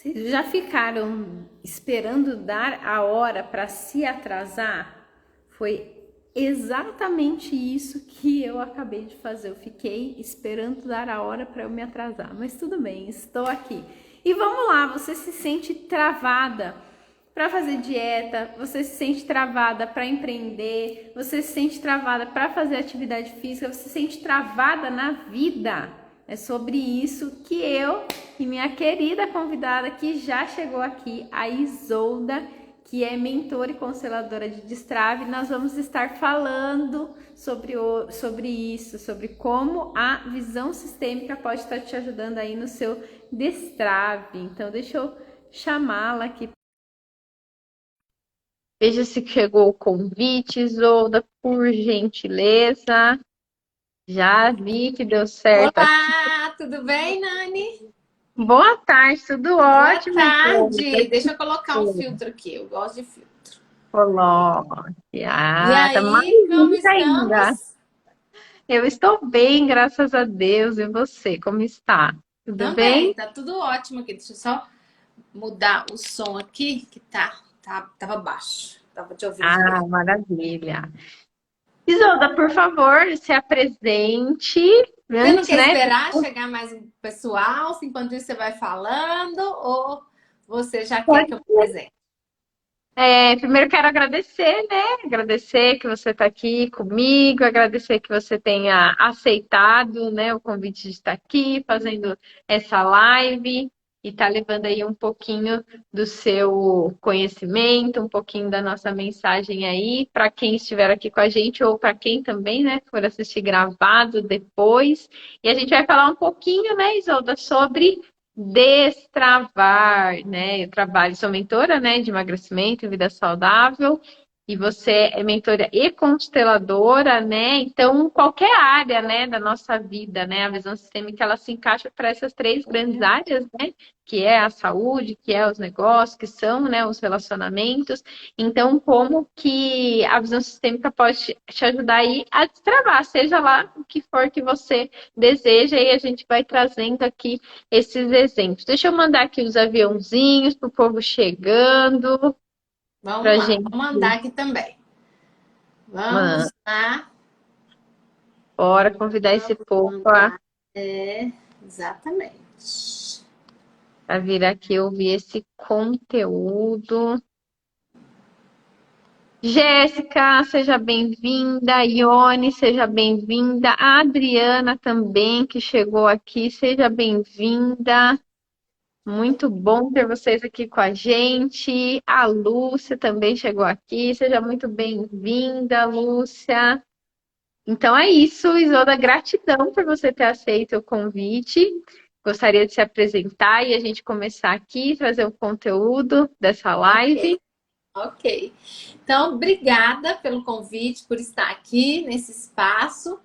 Vocês já ficaram esperando dar a hora para se atrasar? Foi exatamente isso que eu acabei de fazer. Eu fiquei esperando dar a hora para eu me atrasar. Mas tudo bem, estou aqui. E vamos lá, você se sente travada para fazer dieta, você se sente travada para empreender, você se sente travada para fazer atividade física, você se sente travada na vida. É sobre isso que eu e minha querida convidada que já chegou aqui, a Isolda, que é mentora e consteladora de Destrave, nós vamos estar falando sobre isso, sobre como a visão sistêmica pode estar te ajudando aí no seu Destrave. Então, deixa eu chamá-la aqui. Veja se chegou o convite, Isolda, por gentileza. Já vi que deu certo aqui. Olá, tudo bem, Nani? Boa tarde, tudo Boa ótimo, Isolda. tarde. Deixa eu colocar um filtro aqui. Eu gosto de filtro. Coloque. E Ah, tá mais aí, como linda ainda. estamos? Eu estou bem, graças a Deus. E você, como está? Tudo Também, bem? tá tudo ótimo aqui. Deixa eu só mudar o som aqui, que tava baixo. Tava te ouvindo Ah, direito. maravilha. Isolda, por favor, se apresente Você não antes, quer né? esperar chegar mais um pessoal? Enquanto isso você vai falando? Ou você já quer que eu me apresente? Primeiro quero agradecer, né? Agradecer que você está aqui comigo, agradecer que você tenha aceitado, né, o convite de estar aqui fazendo essa live e tá levando aí um pouquinho do seu conhecimento, um pouquinho da nossa mensagem aí para quem estiver aqui com a gente ou para quem também, né, for assistir gravado depois. E a gente vai falar um pouquinho, né, Isolda, sobre destravar, né? Eu trabalho, sou mentora, né, de emagrecimento e vida saudável, e você é mentora e consteladora, né? Então, qualquer área, né, da nossa vida, né, a visão sistêmica, ela se encaixa para essas três grandes áreas, né? Que é a saúde, que é os negócios, que são, né, os relacionamentos. Então, como que a visão sistêmica pode te ajudar aí a destravar, seja lá o que for que você deseja, e a gente vai trazendo aqui esses exemplos. Deixa eu mandar aqui os aviãozinhos para o povo chegando, Vamos para lá, gente. vamos andar aqui também. Mano, Vamos lá. bora convidar esse povo Andar. É, exatamente. a vir aqui ouvir esse conteúdo. Jéssica, seja bem-vinda. Ione, seja bem-vinda. A Adriana também, que chegou aqui, seja bem-vinda. Muito bom ter vocês aqui com a gente. A Lúcia também chegou aqui. Seja muito bem-vinda, Lúcia. Então é isso, Isolda. Gratidão por você ter aceito o convite. Gostaria de se apresentar e a gente começar aqui, trazer o conteúdo dessa Ok, live. ok. Então, obrigada pelo convite, por estar aqui nesse espaço,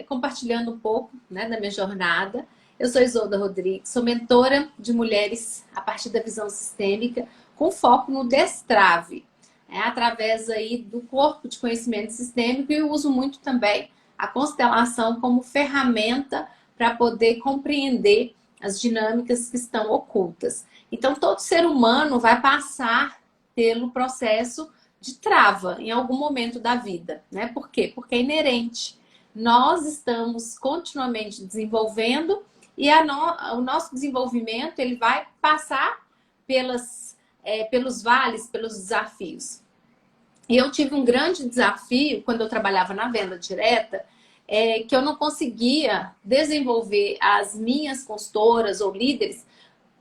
compartilhando um pouco, né, da minha jornada. Eu sou Isolda Rodrigues, sou mentora de mulheres a partir da visão sistêmica, com foco no destrave, através aí do corpo de conhecimento sistêmico, e eu uso muito também a constelação como ferramenta para poder compreender as dinâmicas que estão ocultas. Então, todo ser humano vai passar pelo processo de trava em algum momento da vida, né? Por quê? Porque é inerente. Nós estamos continuamente desenvolvendo e o nosso desenvolvimento ele vai passar pelos vales, pelos desafios. E eu tive um grande desafio quando eu trabalhava na venda direta, que eu não conseguia desenvolver as minhas consultoras ou líderes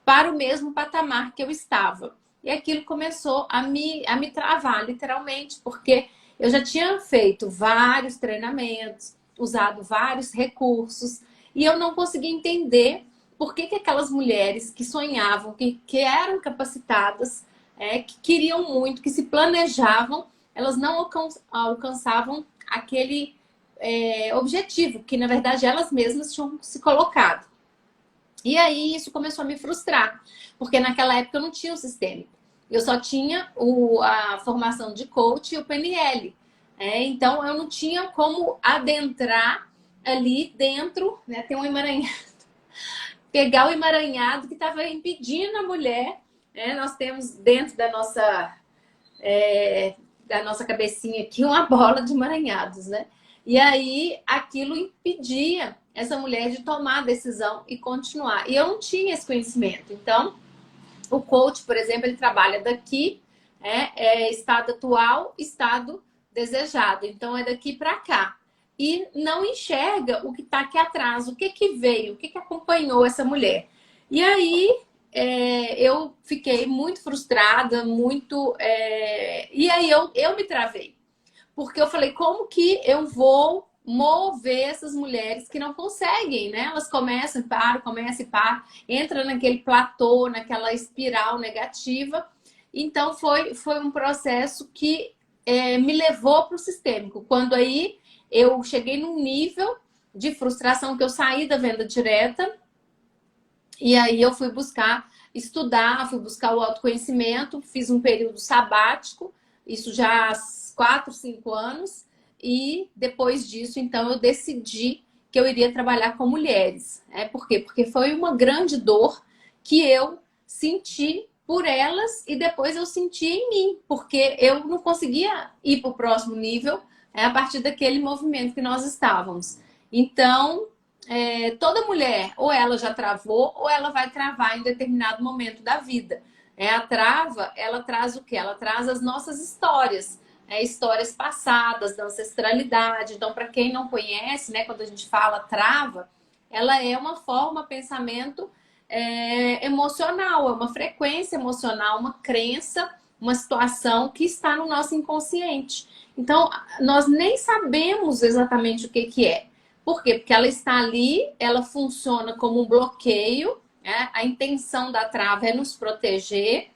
para o mesmo patamar que eu estava. E aquilo começou a me travar, literalmente, porque eu já tinha feito vários treinamentos, usado vários recursos, e eu não conseguia entender por que aquelas mulheres que sonhavam, que eram capacitadas, que queriam muito, que se planejavam, elas não alcançavam aquele objetivo, que na verdade elas mesmas tinham se colocado. E aí isso começou a me frustrar, porque naquela época eu não tinha o sistêmico. Eu só tinha a formação de coach e o PNL. Então eu não tinha como adentrar ali dentro, né? Tem um emaranhado. pegar o emaranhado que estava impedindo a mulher. Né? Nós temos dentro da nossa cabecinha aqui uma bola de emaranhados, né? E aí aquilo impedia essa mulher de tomar a decisão e continuar. E eu não tinha esse conhecimento. Então, o coach, por exemplo, ele trabalha daqui, estado atual, estado desejado. Então, é daqui para cá. E não enxerga o que está aqui atrás, o que veio, o que acompanhou essa mulher. E aí, eu fiquei muito frustrada, e aí eu me travei. Porque eu falei, como que eu vou mover essas mulheres que não conseguem, né? Elas começam e param, entra naquele platô, naquela espiral negativa. Então, foi um processo que me levou para o sistêmico. Quando aí eu cheguei num nível de frustração que eu saí da venda direta, e aí eu fui buscar estudar, fui buscar o autoconhecimento, fiz um período sabático, isso já há 4, 5 anos, e depois disso, então, eu decidi que eu iria trabalhar com mulheres. Por quê? Porque foi uma grande dor que eu senti por elas e depois eu senti em mim, porque eu não conseguia ir para o próximo nível a partir daquele movimento que nós estávamos. Então, toda mulher, ou ela já travou, ou ela vai travar em determinado momento da vida. A trava, ela traz o quê? Ela traz as nossas histórias, histórias passadas, da ancestralidade. Então, para quem não conhece, né, quando a gente fala trava, ela é uma forma, pensamento emocional, é uma frequência emocional, uma crença, uma situação que está no nosso inconsciente. Então, nós nem sabemos exatamente o que é. Por quê? Porque ela está ali, ela funciona como um bloqueio, né? A intenção da trava é nos proteger,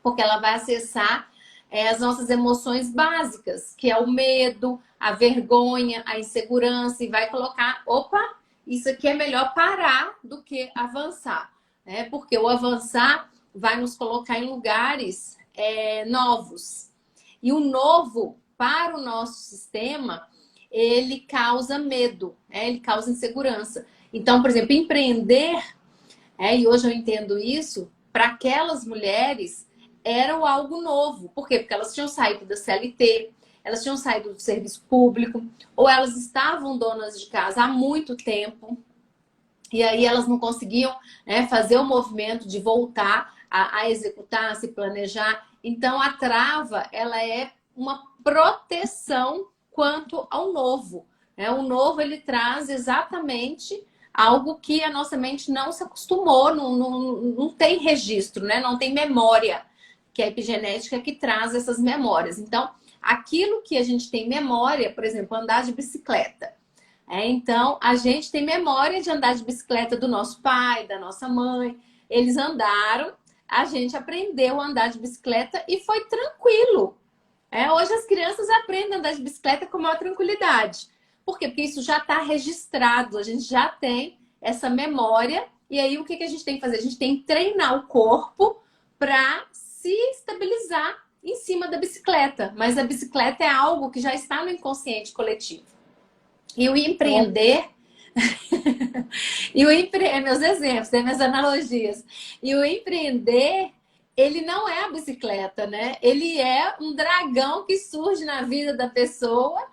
porque ela vai acessar as nossas emoções básicas, que é o medo, a vergonha, a insegurança, e vai colocar, opa, isso aqui é melhor parar do que avançar, né? Porque o avançar vai nos colocar em lugares novos. E o novo, para o nosso sistema, ele causa medo, ele causa insegurança. Então, por exemplo, empreender, e hoje eu entendo isso, para aquelas mulheres era algo novo. Por quê? Porque elas tinham saído da CLT, elas tinham saído do serviço público, ou elas estavam donas de casa há muito tempo, e aí elas não conseguiam fazer o movimento de voltar a executar, a se planejar. Então, a trava, ela é uma proteção quanto ao novo. O novo, ele traz exatamente algo que a nossa mente não se acostumou, não tem registro, né? Não tem memória, que é a epigenética que traz essas memórias. Então, aquilo que a gente tem memória, por exemplo, andar de bicicleta. Então, a gente tem memória de andar de bicicleta do nosso pai, da nossa mãe. Eles andaram, a gente aprendeu a andar de bicicleta e foi tranquilo. Hoje as crianças aprendem a andar de bicicleta com maior tranquilidade. Por quê? Porque isso já está registrado, a gente já tem essa memória. E aí, o que a gente tem que fazer? A gente tem que treinar o corpo para se estabilizar em cima da bicicleta. Mas a bicicleta é algo que já está no inconsciente coletivo. E o empreender... meus exemplos, minhas analogias. E o empreender, ele não é a bicicleta, né? Ele é um dragão que surge na vida da pessoa.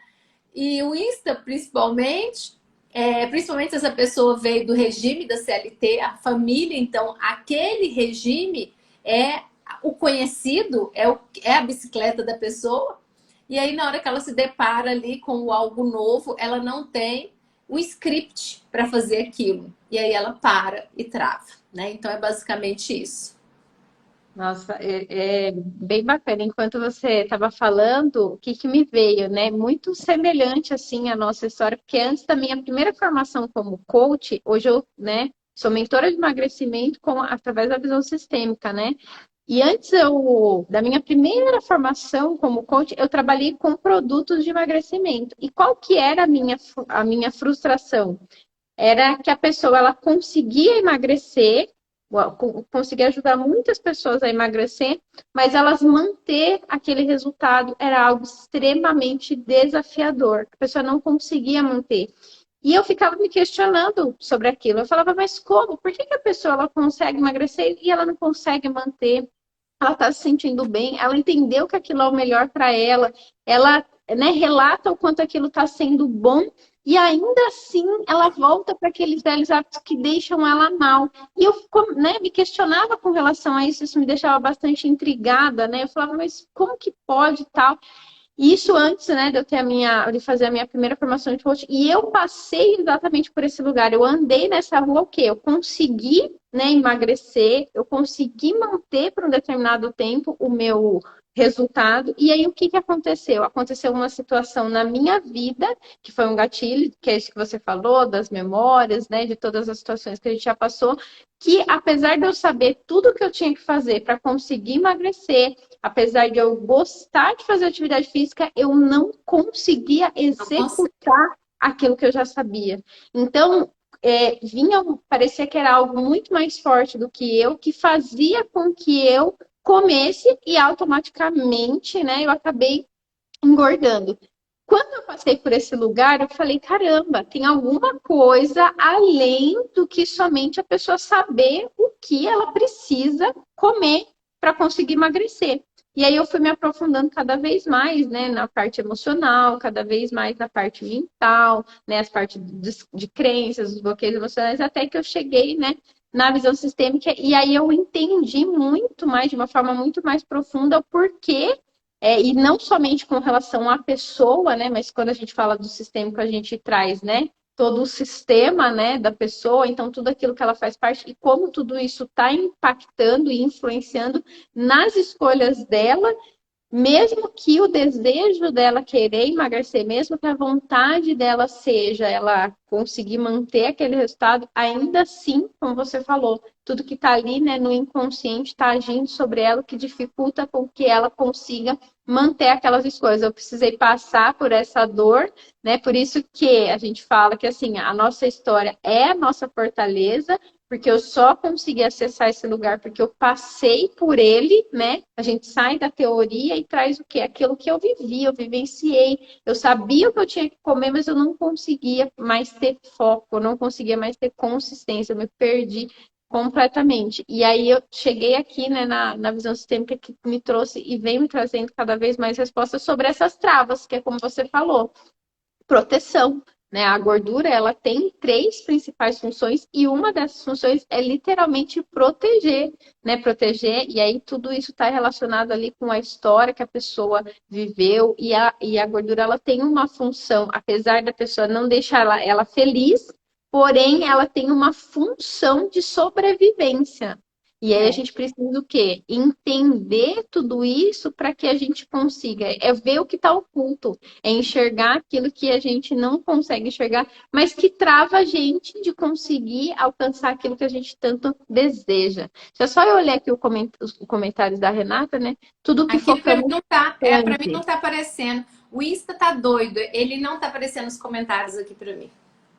E o Insta, principalmente se essa pessoa veio do regime da CLT, a família, então aquele regime é o conhecido, é a bicicleta da pessoa. E aí, na hora que ela se depara ali com algo novo, ela não tem um script para fazer aquilo. E aí ela para e trava, né? Então é basicamente isso. Nossa, é bem bacana. Enquanto você estava falando, o que me veio, né? Muito semelhante, assim, a nossa história, porque antes da minha primeira formação como coach, hoje eu, né, sou mentora de emagrecimento através da visão sistêmica, né? E antes da minha primeira formação como coach, eu trabalhei com produtos de emagrecimento. E qual que era a minha frustração? Era que a pessoa ela conseguia emagrecer, conseguia ajudar muitas pessoas a emagrecer, mas elas manter aquele resultado era algo extremamente desafiador. A pessoa não conseguia manter. E eu ficava me questionando sobre aquilo. Eu falava, mas como? Por que que a pessoa ela consegue emagrecer e ela não consegue manter? Ela está se sentindo bem, ela entendeu que aquilo é o melhor para ela, ela, né, relata o quanto aquilo está sendo bom e ainda assim ela volta para aqueles velhos hábitos que deixam ela mal. E eu, né, me questionava com relação a isso me deixava bastante intrigada, né? Eu falava, mas como que pode tal? Isso antes, né, de eu ter de fazer a minha primeira formação de coach. E eu passei exatamente por esse lugar. Eu andei nessa rua o quê? Eu consegui, né, emagrecer, eu consegui manter por um determinado tempo o meu resultado. E aí o que que aconteceu? Aconteceu uma situação na minha vida, que foi um gatilho, que é isso que você falou, das memórias, né, de todas as situações que a gente já passou, que apesar de eu saber tudo que eu tinha que fazer para conseguir emagrecer, apesar de eu gostar de fazer atividade física, eu não conseguia Não consigo. executar aquilo que eu já sabia. Então, parecia que era algo muito mais forte do que eu, que fazia com que eu comesse e automaticamente, né, eu acabei engordando. Quando eu passei por esse lugar, eu falei: caramba, tem alguma coisa além do que somente a pessoa saber o que ela precisa comer para conseguir emagrecer. E aí eu fui me aprofundando cada vez mais, né, na parte emocional, cada vez mais na parte mental, né, as partes de crenças, os bloqueios emocionais, até que eu cheguei, né, na visão sistêmica, e aí eu entendi muito mais, de uma forma muito mais profunda, o porquê e não somente com relação à pessoa, né? Mas quando a gente fala do sistêmico, a gente traz, né? Todo o sistema, né, da pessoa, então tudo aquilo que ela faz parte e como tudo isso está impactando e influenciando nas escolhas dela, mesmo que o desejo dela querer emagrecer, mesmo que a vontade dela seja ela conseguir manter aquele resultado, ainda assim, como você falou, tudo que está ali, né, no inconsciente está agindo sobre ela, o que dificulta com que ela consiga manter aquelas escolhas. Eu precisei passar por essa dor, né? Por isso que a gente fala que assim, a nossa história é a nossa fortaleza, porque eu só consegui acessar esse lugar porque eu passei por ele, né? A gente sai da teoria e traz o quê? Aquilo que eu vivi, eu vivenciei. Eu sabia o que eu tinha que comer, mas eu não conseguia mais ter foco, eu não conseguia mais ter consistência, eu me perdi completamente. E aí eu cheguei aqui, né, na visão sistêmica que me trouxe e vem me trazendo cada vez mais respostas sobre essas travas, que é como você falou, proteção. Né? A gordura ela tem três principais funções e uma dessas funções é literalmente proteger, né? Proteger, e aí tudo isso está relacionado ali com a história que a pessoa viveu e a gordura ela tem uma função, apesar da pessoa não deixar ela feliz, porém ela tem uma função de sobrevivência. E aí a É. gente precisa o quê? Entender tudo isso para que a gente consiga ver o que está oculto, é enxergar aquilo que a gente não consegue enxergar, mas que trava a gente de conseguir alcançar aquilo que a gente tanto deseja. Se é só eu olhar aqui os comentários da Renata, né? Tudo que Aqui para mim focamos não tá, para mim não antes. tá aparecendo. O Insta tá doido, ele não tá aparecendo nos comentários aqui para mim.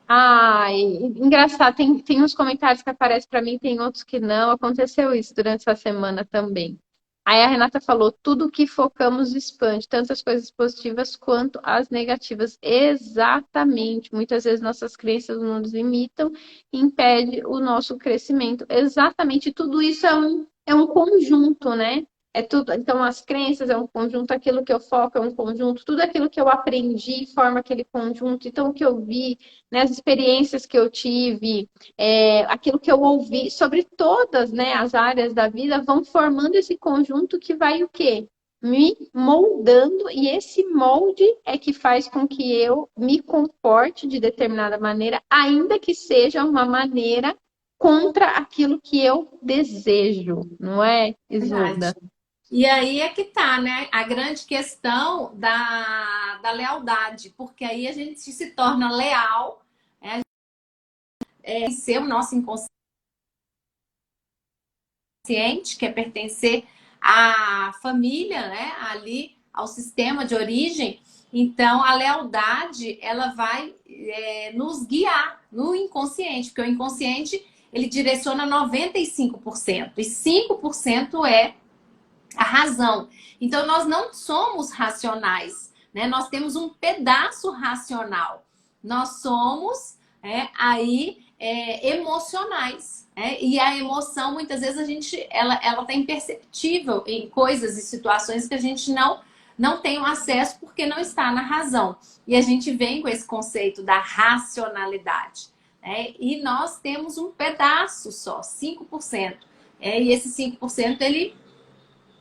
Ai, engraçado, tem uns comentários que aparecem para mim, tem outros que não. Aconteceu isso durante essa semana também. Aí a Renata falou: tudo que focamos expande, tanto as coisas positivas quanto as negativas. Exatamente. Muitas vezes nossas crenças nos limitam e impede o nosso crescimento. Exatamente. Tudo isso é um conjunto, né? É tudo. Então, as crenças é um conjunto, aquilo que eu foco é um conjunto, tudo aquilo que eu aprendi forma aquele conjunto. Então, o que eu vi, né, as experiências que eu tive, aquilo que eu ouvi, sobre todas, né, as áreas da vida, vão formando esse conjunto que vai o quê? Me moldando, e esse molde é que faz com que eu me comporte de determinada maneira, ainda que seja uma maneira contra aquilo que eu desejo, não é, Verdade. Isolda? E aí é que tá, né? A grande questão da lealdade, porque aí a gente se torna leal, ser o nosso inconsciente, que é pertencer à família, né? Ali ao sistema de origem. Então, a lealdade, ela vai nos guiar no inconsciente, porque o inconsciente, ele direciona 95% e 5% é a razão. Então, nós não somos racionais, né? Nós temos um pedaço racional. Nós somos emocionais. E a emoção, muitas vezes, ela tá imperceptível em coisas e situações que a gente não tem o acesso porque não está na razão. E a gente vem com esse conceito da racionalidade. E nós temos um pedaço só, 5%. E esse 5% ele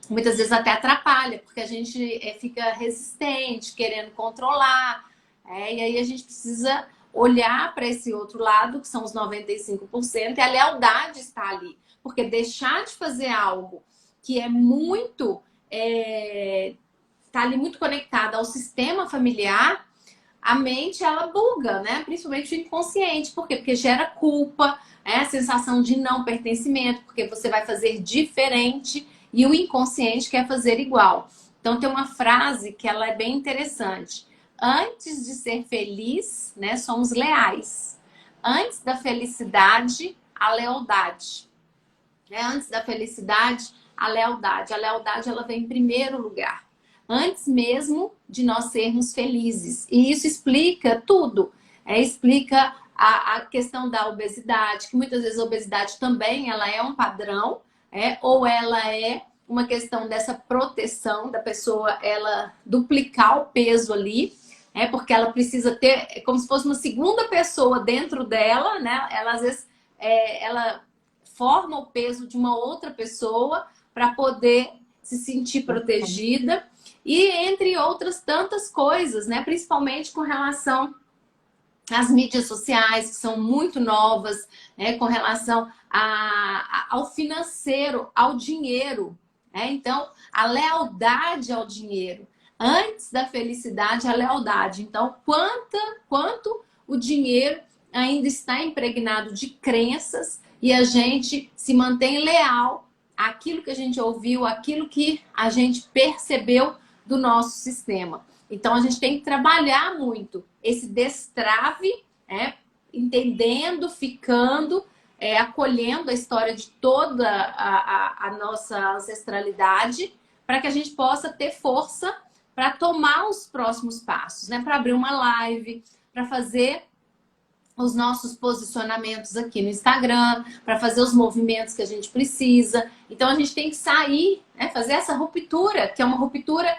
muitas vezes até atrapalha, porque a gente fica resistente, querendo controlar. E aí a gente precisa olhar para esse outro lado, que são os 95%, e a lealdade está ali. Porque deixar de fazer algo que é muito... está ali muito conectado ao sistema familiar, a mente, ela buga, né? Principalmente o inconsciente. Por quê? Porque gera culpa, a sensação de não pertencimento, porque você vai fazer diferente e o inconsciente quer fazer igual. Então, tem uma frase que ela é bem interessante. Antes de ser feliz, né, somos leais. Antes da felicidade, a lealdade. Antes da felicidade, a lealdade. A lealdade, ela vem em primeiro lugar. Antes mesmo de nós sermos felizes. E isso explica tudo. Explica a questão da obesidade, que muitas vezes a obesidade também ela é um padrão, ou ela é uma questão dessa proteção da pessoa, ela duplicar o peso ali, porque ela precisa ter, como se fosse uma segunda pessoa dentro dela, né? Ela às vezes ela forma o peso de uma outra pessoa para poder se sentir protegida. E entre outras tantas coisas, né? Principalmente com relação às mídias sociais, que são muito novas, com relação ao financeiro, ao dinheiro. Então, a lealdade ao dinheiro. Antes da felicidade, a lealdade. Então, quanto o dinheiro ainda está impregnado de crenças e a gente se mantém leal àquilo que a gente ouviu, àquilo que a gente percebeu do nosso sistema. Então, a gente tem que trabalhar muito esse destrave, entendendo, ficando, acolhendo a história de toda a nossa ancestralidade, para que a gente possa ter força para tomar os próximos passos, né? Para abrir uma live, para fazer os nossos posicionamentos aqui no Instagram, para fazer os movimentos que a gente precisa. Então, a gente tem que sair, fazer essa ruptura, que é uma ruptura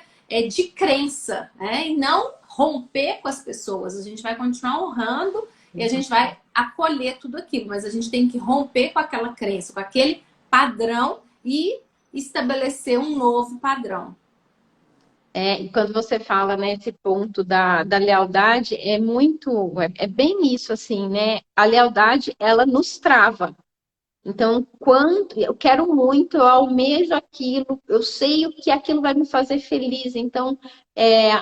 de crença, e não romper com as pessoas. A gente vai continuar honrando e a gente vai acolher tudo aquilo, mas a gente tem que romper com aquela crença, com aquele padrão e estabelecer um novo padrão. E quando você fala nesse ponto da lealdade, é bem isso, assim, né? A lealdade, ela nos trava. Então, quando eu quero muito, eu almejo aquilo, eu sei o que aquilo vai me fazer feliz. Então,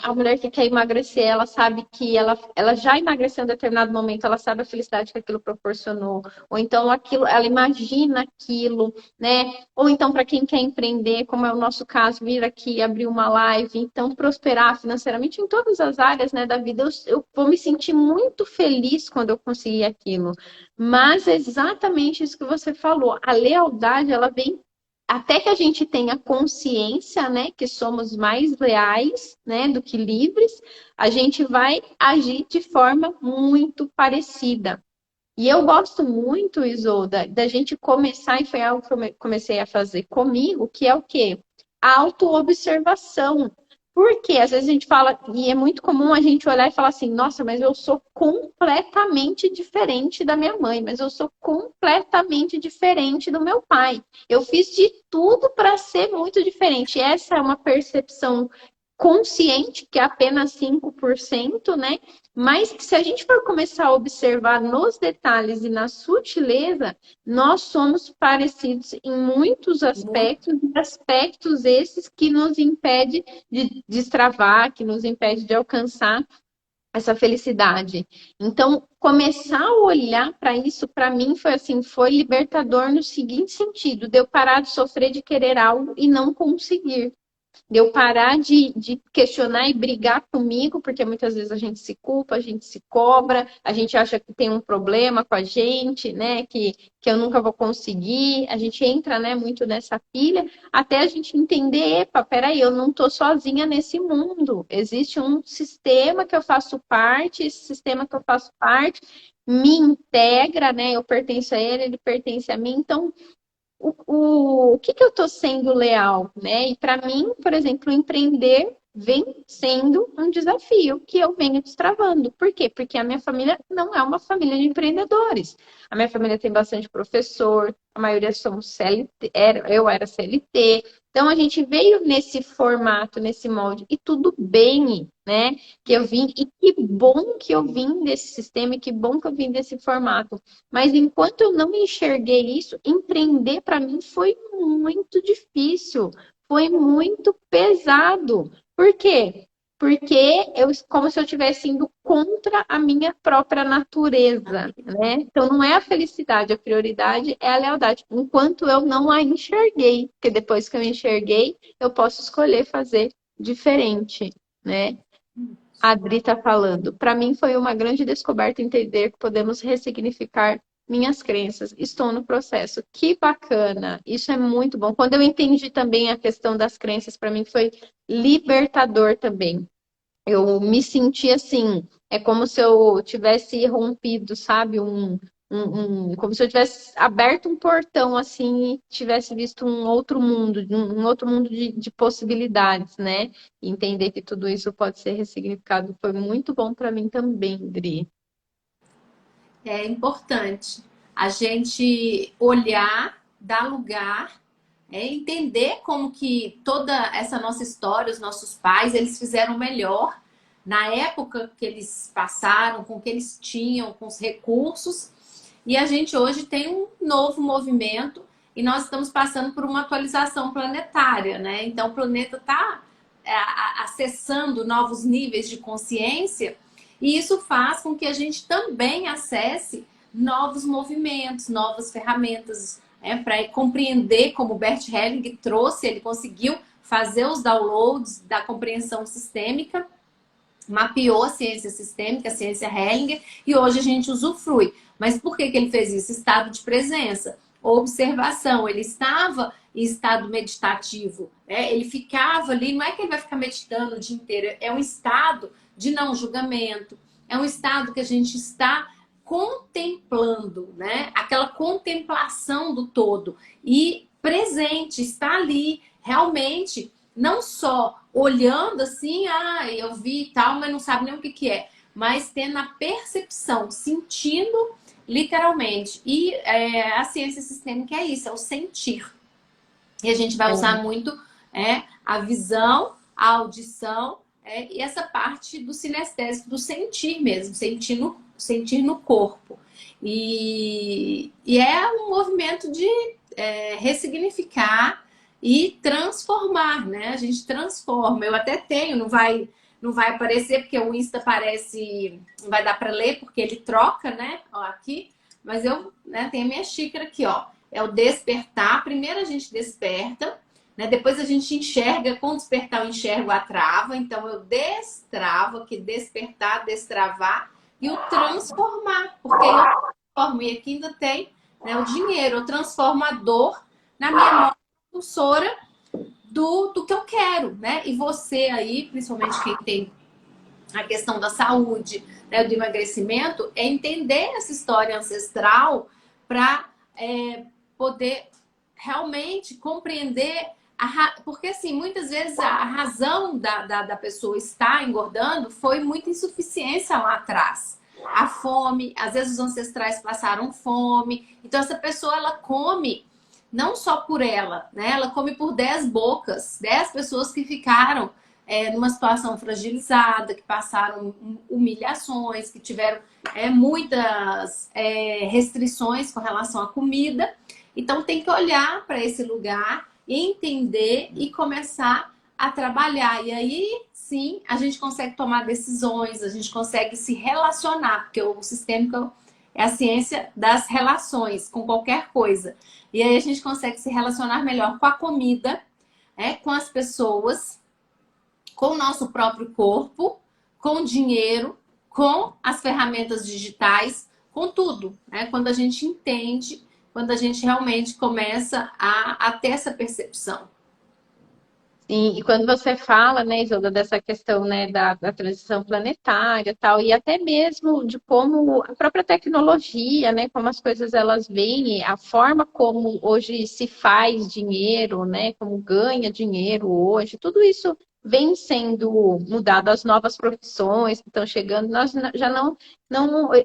a mulher que quer emagrecer, ela sabe que ela já emagreceu em determinado momento, ela sabe a felicidade que aquilo proporcionou. Ou então, ela imagina aquilo, né? Ou então, para quem quer empreender, como é o nosso caso, vir aqui abrir uma live, então prosperar financeiramente em todas as áreas, né, da vida, eu vou me sentir muito feliz quando eu conseguir aquilo. Mas é exatamente isso que você falou. A lealdade, ela vem até que a gente tenha consciência, né, que somos mais leais, né, do que livres, a gente vai agir de forma muito parecida. E eu gosto muito, Isolda, da gente começar, e foi algo que eu comecei a fazer comigo, que é o quê? A autoobservação. Porque às vezes a gente fala, e é muito comum a gente olhar e falar assim, nossa, mas eu sou completamente diferente da minha mãe, mas eu sou completamente diferente do meu pai. Eu fiz de tudo para ser muito diferente. Essa é uma percepção consciente, que é apenas 5%, né? Mas que se a gente for começar a observar nos detalhes e na sutileza, nós somos parecidos em muitos aspectos, e aspectos esses que nos impedem de destravar, que nos impede de alcançar essa felicidade. Então, começar a olhar para isso, para mim, foi assim, foi libertador no seguinte sentido, de eu parar de sofrer de querer algo e não conseguir. De eu parar de questionar e brigar comigo, porque muitas vezes a gente se culpa, a gente se cobra, a gente acha que tem um problema com a gente, né? Que eu nunca vou conseguir. A gente entra, né, muito nessa pilha, até a gente entender, epa, peraí, eu não tô sozinha nesse mundo. Existe um sistema que eu faço parte, esse sistema que eu faço parte me integra, né? Eu pertenço a ele pertence a mim. Então, o que eu estou sendo leal, né? E para mim, por exemplo, empreender vem sendo um desafio que eu venho destravando. Por quê? Porque a minha família não é uma família de empreendedores. A minha família tem bastante professor, a maioria somos CLT, eu era CLT. Então a gente veio nesse formato, nesse molde, e tudo bem, né? Que eu vim, e que bom que eu vim desse sistema, e que bom que eu vim desse formato. Mas enquanto eu não enxerguei isso, empreender para mim foi muito difícil, foi muito pesado. Por quê? Porque eu, como se eu estivesse indo contra a minha própria natureza, né? Então não é a felicidade, a prioridade é a lealdade. Enquanto eu não a enxerguei, porque depois que eu enxerguei, eu posso escolher fazer diferente, né? A Adri está falando. Para mim foi uma grande descoberta entender que podemos ressignificar minhas crenças. Estou no processo. Que bacana! Isso é muito bom. Quando eu entendi também a questão das crenças, para mim foi libertador também. Eu me senti assim, é como se eu tivesse rompido, sabe, como se eu tivesse aberto um portão assim e tivesse visto um outro mundo de possibilidades, né? E entender que tudo isso pode ser ressignificado foi muito bom para mim também, Dri. É importante a gente olhar, dar lugar, entender como que toda essa nossa história, os nossos pais, eles fizeram o melhor na época que eles passaram, com o que eles tinham, com os recursos. E a gente hoje tem um novo movimento e nós estamos passando por uma atualização planetária, né? Então o planeta está acessando novos níveis de consciência e isso faz com que a gente também acesse novos movimentos, novas ferramentas, para compreender, como o Bert Helling trouxe, ele conseguiu fazer os downloads da compreensão sistêmica, mapeou a ciência sistêmica, a ciência Hellinger, e hoje a gente usufrui. Mas por que ele fez isso? Estado de presença, observação. Ele estava em estado meditativo, né? Ele ficava ali, não é que ele vai ficar meditando o dia inteiro, é um estado de não julgamento, é um estado que a gente está contemplando, né? Aquela contemplação do todo e presente, está ali realmente, não só olhando assim, eu vi e tal, mas não sabe nem o que que é, mas tendo a percepção, sentindo literalmente. E a ciência sistêmica é isso, é o sentir. E a gente vai usar muito a visão, a audição e essa parte do sinestésico, do sentir mesmo, sentir no corpo. E é um movimento de ressignificar e transformar, né? A gente transforma. Eu até tenho, não vai aparecer porque o Insta parece, não vai dar para ler porque ele troca, né? Ó, aqui, mas eu tenho a minha xícara aqui, ó. É o despertar. Primeiro a gente desperta, né? Depois a gente enxerga. Com o despertar eu enxergo a trava. Então eu destravo aqui, despertar, destravar e o transformar, porque eu transformo. E aqui ainda tem, né, o dinheiro. Eu transformo a dor na minha mão impulsora do que eu quero, né? E você aí, principalmente quem tem a questão da saúde, né, do emagrecimento, é entender essa história ancestral para poder realmente compreender porque assim, muitas vezes a razão da pessoa estar engordando foi muita insuficiência lá atrás. A fome, às vezes os ancestrais passaram fome, então essa pessoa ela come não só por ela, né? Ela come por 10 bocas, 10 pessoas que ficaram numa situação fragilizada, que passaram humilhações, que tiveram muitas restrições com relação à comida. Então tem que olhar para esse lugar, entender e começar a trabalhar. E aí sim a gente consegue tomar decisões, a gente consegue se relacionar, porque o sistêmico é a ciência das relações com qualquer coisa. E aí a gente consegue se relacionar melhor com a comida, com as pessoas, com o nosso próprio corpo, com o dinheiro, com as ferramentas digitais, com tudo, né? Quando a gente entende, quando a gente realmente começa a ter essa percepção. Sim, e quando você fala, né, Isolda, dessa questão, né, da transição planetária e tal, e até mesmo de como a própria tecnologia, né, como as coisas elas vêm, a forma como hoje se faz dinheiro, né, como ganha dinheiro hoje, tudo isso vem sendo mudado, as novas profissões que estão chegando, nós já não,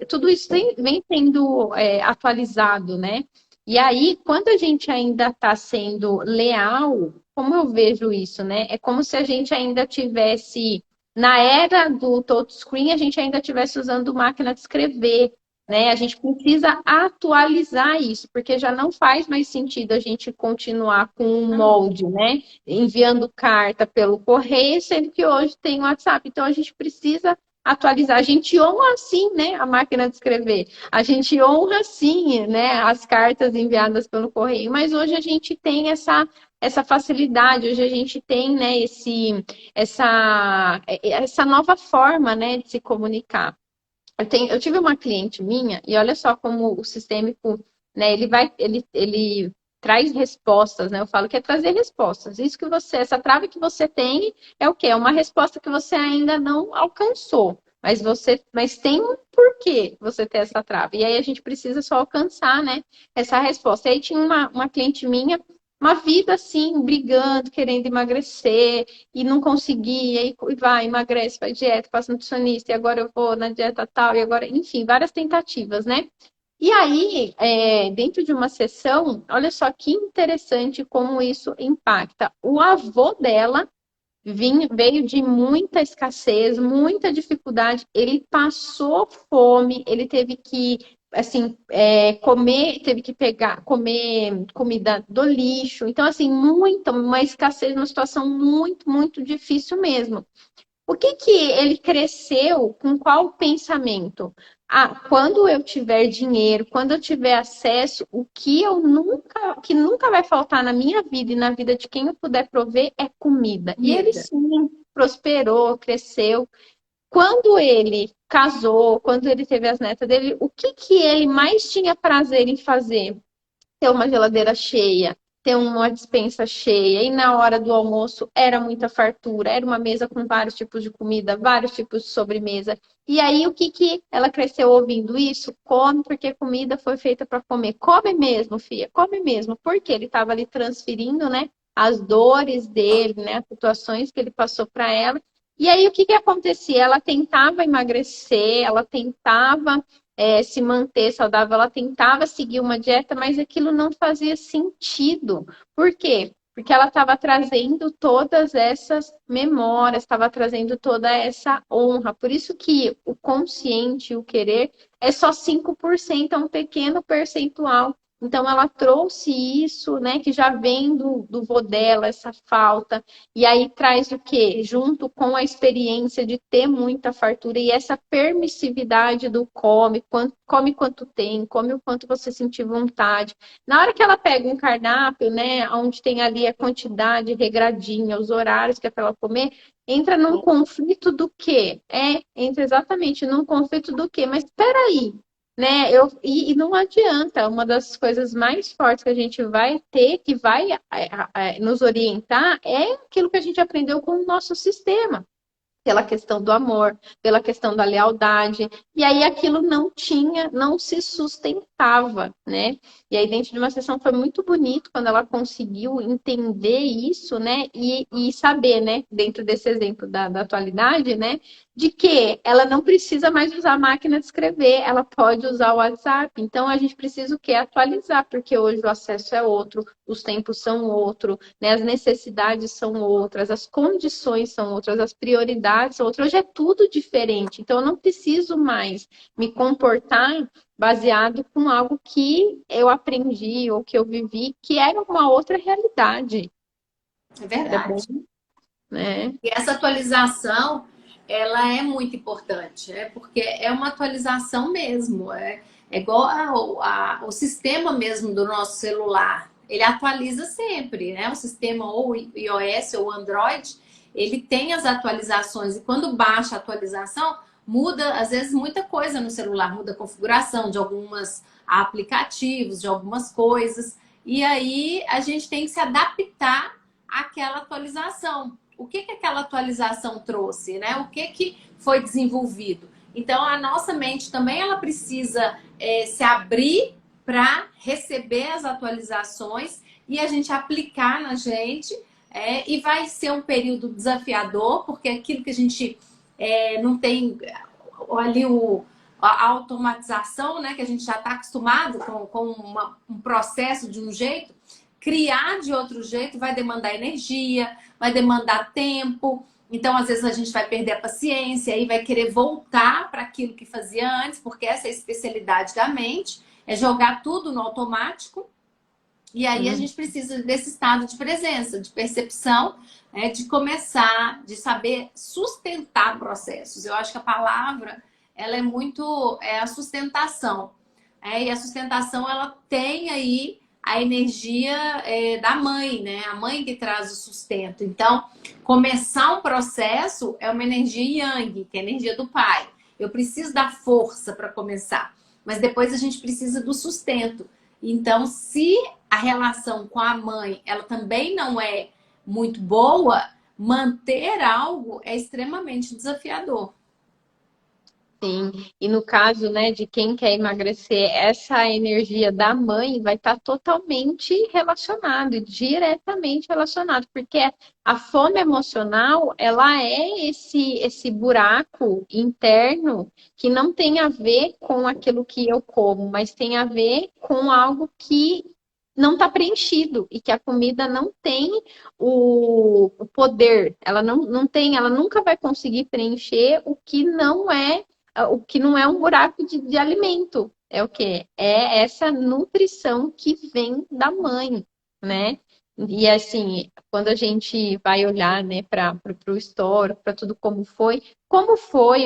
tudo isso vem sendo atualizado, né? E aí, quando a gente ainda está sendo leal, como eu vejo isso, né? É como se a gente ainda tivesse, na era do touchscreen, a gente ainda estivesse usando máquina de escrever, né? A gente precisa atualizar isso, porque já não faz mais sentido a gente continuar com um molde, né? Enviando carta pelo correio, sendo que hoje tem o WhatsApp. Então, a gente precisa atualizar. A gente honra assim, né? A máquina de escrever. A gente honra sim, né, as cartas enviadas pelo correio, mas hoje a gente tem essa facilidade, hoje a gente tem, né, essa nova forma, né, de se comunicar. Eu tive uma cliente minha, e olha só como o sistêmico, né, ele traz respostas, né? Eu falo que é trazer respostas. Isso que você, essa trava que você tem é o quê? É uma resposta que você ainda não alcançou. Mas tem um porquê você ter essa trava. E aí a gente precisa só alcançar, né, essa resposta. E aí tinha uma cliente minha, uma vida assim, brigando, querendo emagrecer, e não conseguia, e vai, emagrece, faz dieta, passa nutricionista, e agora eu vou na dieta tal, e agora, enfim, várias tentativas, né? E aí, dentro de uma sessão, olha só que interessante como isso impacta. O avô dela veio de muita escassez, muita dificuldade. Ele passou fome, ele teve que, assim, comer, teve que comer comida do lixo. Então, assim, uma escassez, uma situação muito, muito difícil mesmo. O que que ele cresceu com qual pensamento? Ah, quando eu tiver dinheiro, quando eu tiver acesso, o que nunca vai faltar na minha vida e na vida de quem eu puder prover é comida. E ele Comida. sim prosperou, cresceu. Quando ele casou, quando ele teve as netas dele, o que que ele mais tinha prazer em fazer? Ter uma geladeira cheia, ter uma despensa cheia, e na hora do almoço era muita fartura, era uma mesa com vários tipos de comida, vários tipos de sobremesa. E aí o que que ela cresceu ouvindo isso? Come, porque comida foi feita para comer. Come mesmo, filha, come mesmo, porque ele estava ali transferindo, né, as dores dele, né, as situações que ele passou para ela. E aí o que que acontecia? Ela tentava emagrecer, ela tentava se manter saudável, ela tentava seguir uma dieta, mas aquilo não fazia sentido. Por quê? Porque ela estava trazendo todas essas memórias, estava trazendo toda essa honra. Por isso que o consciente, o querer, é só 5%, é um pequeno percentual. Então, ela trouxe isso, né, que já vem do vô dela, essa falta, e aí traz o quê? Junto com a experiência de ter muita fartura e essa permissividade do come quanto tem, come o quanto você sentir vontade. Na hora que ela pega um cardápio, né, onde tem ali a quantidade regradinha, os horários que é para ela comer, entra num conflito do quê? Entra exatamente num conflito do quê? Mas espera aí, né? E não adianta, uma das coisas mais fortes que a gente vai ter, que vai nos orientar, é aquilo que a gente aprendeu com o nosso sistema pela questão do amor, pela questão da lealdade, e aí aquilo não se sustentava, né? E aí dentro de uma sessão foi muito bonito quando ela conseguiu entender isso, né? E saber, né? Dentro desse exemplo da atualidade, né? De que ela não precisa mais usar a máquina de escrever, ela pode usar o WhatsApp. Então a gente precisa o quê? Atualizar, porque hoje o acesso é outro, os tempos são outro, né? As necessidades são outras, as condições são outras, as prioridades são outras. Hoje é tudo diferente. Então eu não preciso mais me comportar baseado com algo que eu aprendi ou que eu vivi, que era uma outra realidade. É Era bem, verdade. né? E essa atualização, ela é muito importante, porque é uma atualização mesmo. É igual o sistema mesmo do nosso celular. Ele atualiza sempre, né? O sistema ou iOS ou Android, ele tem as atualizações. E quando baixa a atualização, muda, às vezes, muita coisa no celular. Muda a configuração de alguns aplicativos, de algumas coisas. E aí, a gente tem que se adaptar aquela atualização. O que que aquela atualização trouxe, né? O que que foi desenvolvido? Então, a nossa mente também ela precisa se abrir para receber as atualizações e a gente aplicar na gente. E vai ser um período desafiador, porque aquilo que a gente não tem ali a automatização, né, que a gente já está acostumado com um processo de um jeito, criar de outro jeito vai demandar energia, vai demandar tempo. Então, às vezes, a gente vai perder a paciência e vai querer voltar para aquilo que fazia antes, porque essa é a especialidade da mente, é jogar tudo no automático. E aí a gente precisa desse estado de presença, de percepção, de começar, de saber sustentar processos. Eu acho que a palavra, ela é muito a sustentação. E a sustentação, ela tem aí a energia da mãe, né? A mãe que traz o sustento. Então, começar um processo é uma energia yang, que é a energia do pai. Eu preciso da força para começar, mas depois a gente precisa do sustento. Então, se a relação com a mãe, ela também não é muito boa, manter algo é extremamente desafiador. Sim, e no caso, né, de quem quer emagrecer, essa energia da mãe vai estar totalmente relacionado, diretamente relacionado, porque a fome emocional, ela é esse buraco interno que não tem a ver com aquilo que eu como, mas tem a ver com algo que não está preenchido e que a comida não tem o poder, ela não tem, ela nunca vai conseguir preencher o que não é um buraco de alimento. É o quê? É essa nutrição que vem da mãe, né? E assim, quando a gente vai olhar, né, para o histórico, para tudo como foi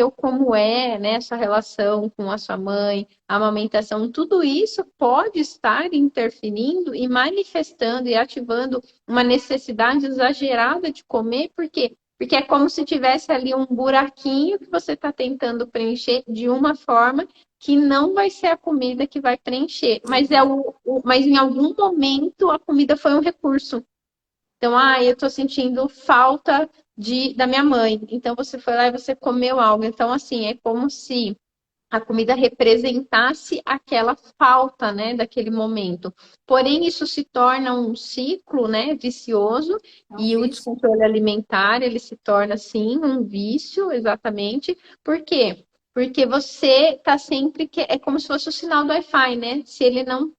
ou como é, né, essa relação com a sua mãe, a amamentação, tudo isso pode estar interferindo e manifestando e ativando uma necessidade exagerada de comer, porque é como se tivesse ali um buraquinho que você está tentando preencher de uma forma que não vai ser a comida que vai preencher. Mas, mas em algum momento a comida foi um recurso. Então, eu estou sentindo falta da minha mãe. Então, você foi lá e você comeu algo. Então, assim, é como se a comida representasse aquela falta, né, daquele momento. Porém, isso se torna um ciclo, né, vicioso, e o descontrole alimentar, ele se torna, sim, um vício, exatamente. Por quê? Porque você está sempre é como se fosse o sinal do Wi-Fi, né? Se ele não,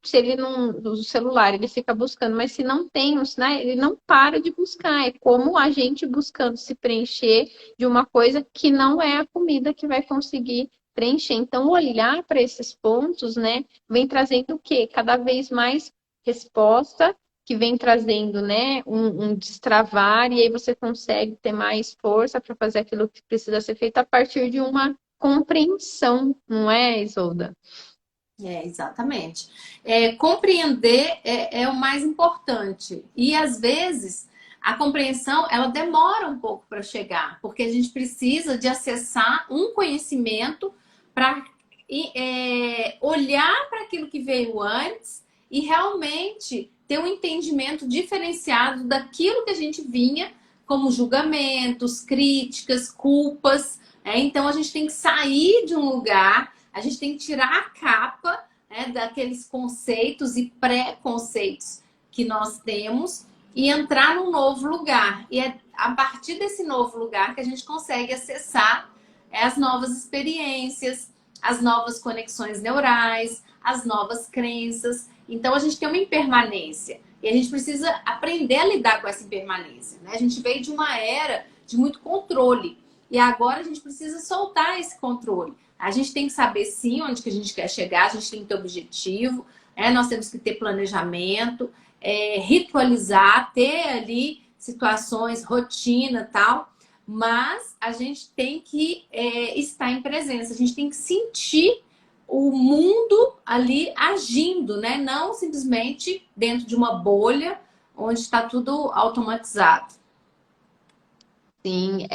do celular, ele fica buscando, mas se não tem um sinal, ele não para de buscar. É como a gente buscando se preencher de uma coisa que não é a comida que vai conseguir preencher. Então, olhar para esses pontos, né, vem trazendo o quê? Cada vez mais resposta, que vem trazendo, né, um destravar, e aí você consegue ter mais força para fazer aquilo que precisa ser feito a partir de uma compreensão, não é, Isolda? Exatamente. Compreender é o mais importante. E às vezes a compreensão ela demora um pouco para chegar, porque a gente precisa de acessar um conhecimento para olhar para aquilo que veio antes e realmente ter um entendimento diferenciado daquilo que a gente vinha como julgamentos, críticas, culpas. Então a gente tem que sair de um lugar, a gente tem que tirar a capa, né, daqueles conceitos e pré-conceitos que nós temos e entrar num novo lugar. E é a partir desse novo lugar que a gente consegue acessar as novas experiências, as novas conexões neurais, as novas crenças. Então a gente tem uma impermanência e a gente precisa aprender a lidar com essa impermanência, né? A gente veio de uma era de muito controle e agora a gente precisa soltar esse controle. A gente tem que saber sim onde que a gente quer chegar, a gente tem que ter objetivo, nós temos que ter planejamento, ritualizar, ter ali situações, rotina, tal. Mas a gente tem que estar em presença, a gente tem que sentir o mundo ali agindo, né? Não simplesmente dentro de uma bolha onde está tudo automatizado. Sim,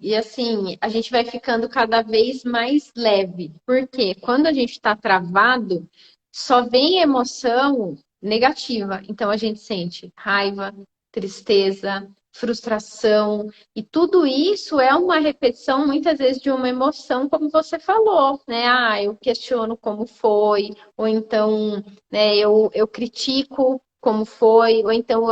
e assim, a gente vai ficando cada vez mais leve, porque quando a gente está travado, só vem emoção negativa. Então a gente sente raiva, tristeza, frustração, e tudo isso é uma repetição, muitas vezes, de uma emoção, como você falou, né? Ah, eu questiono como foi, ou então, né, eu critico como foi, ou então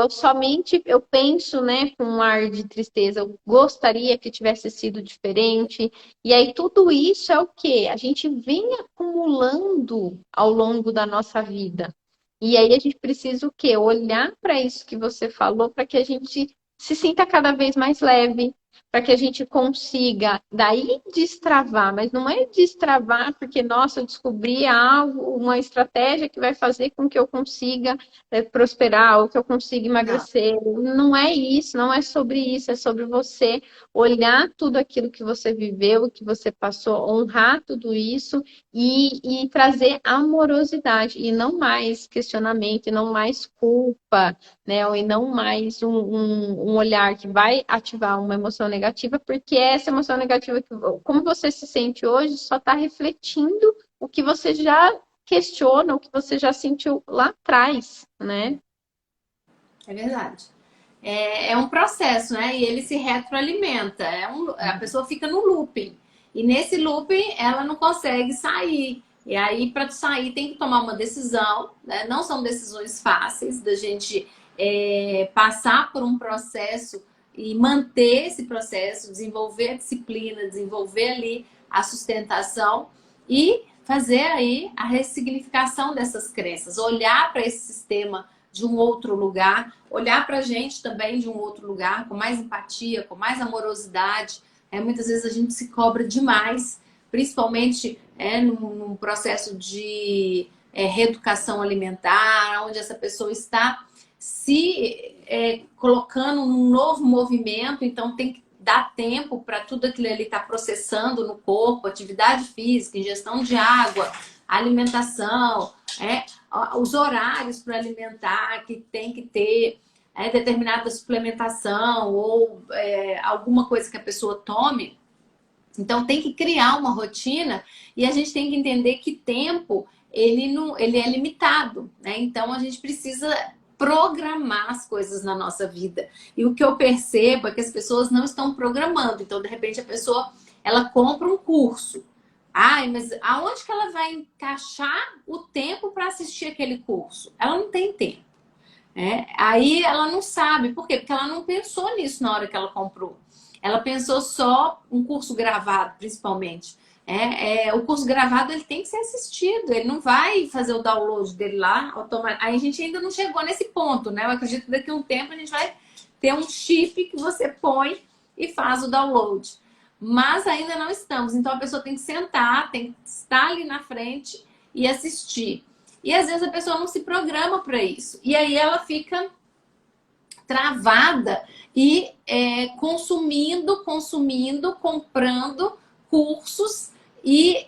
eu penso, né, com um ar de tristeza, eu gostaria que tivesse sido diferente, e aí tudo isso é o que a gente vem acumulando ao longo da nossa vida. E aí a gente precisa o quê? Olhar para isso que você falou, para que a gente se sinta cada vez mais leve, para que a gente consiga daí destravar, mas não é destravar porque, nossa, eu descobri algo, uma estratégia que vai fazer com que eu consiga prosperar ou que eu consiga Não. emagrecer. Não é isso, não é sobre isso, é sobre você olhar tudo aquilo que você viveu, que você passou, honrar tudo isso e trazer amorosidade e não mais questionamento, e não mais culpa, né? E não mais um olhar que vai ativar uma emoção negativa, porque essa emoção negativa, como você se sente hoje, só está refletindo o que você já questiona, o que você já sentiu lá atrás, né? É verdade. É um processo, né? E ele se retroalimenta. A pessoa fica no looping. E nesse looping ela não consegue sair. E aí, para sair, tem que tomar uma decisão, né? Não são decisões fáceis da gente passar por um processo e manter esse processo, desenvolver a disciplina, desenvolver ali a sustentação e fazer aí a ressignificação dessas crenças, olhar para esse sistema de um outro lugar, olhar para a gente também de um outro lugar, com mais empatia, com mais amorosidade. Muitas vezes a gente se cobra demais, principalmente num processo de reeducação alimentar, onde essa pessoa está se colocando num novo movimento, então tem que dar tempo para tudo aquilo ali estar processando no corpo, atividade física, ingestão de água, alimentação, os horários para alimentar, que tem que ter determinada suplementação ou alguma coisa que a pessoa tome. Então tem que criar uma rotina e a gente tem que entender que tempo ele é limitado, né? Então a gente precisa programar as coisas na nossa vida. E o que eu percebo é que as pessoas não estão programando. Então, de repente, a pessoa ela compra um curso. Ai, mas aonde que ela vai encaixar o tempo para assistir aquele curso? Ela não tem tempo. Aí ela não sabe. Por quê? Porque ela não pensou nisso na hora que ela comprou. Ela pensou só um curso gravado, principalmente. O curso gravado ele tem que ser assistido. Ele não vai fazer o download dele lá. Aí a gente ainda não chegou nesse ponto, né? Eu acredito que daqui a um tempo a gente vai ter um chip que você põe e faz o download. Mas ainda não estamos. Então a pessoa tem que sentar, tem que estar ali na frente e assistir. E às vezes a pessoa não se programa para isso. E aí ela fica travada e consumindo, comprando cursos e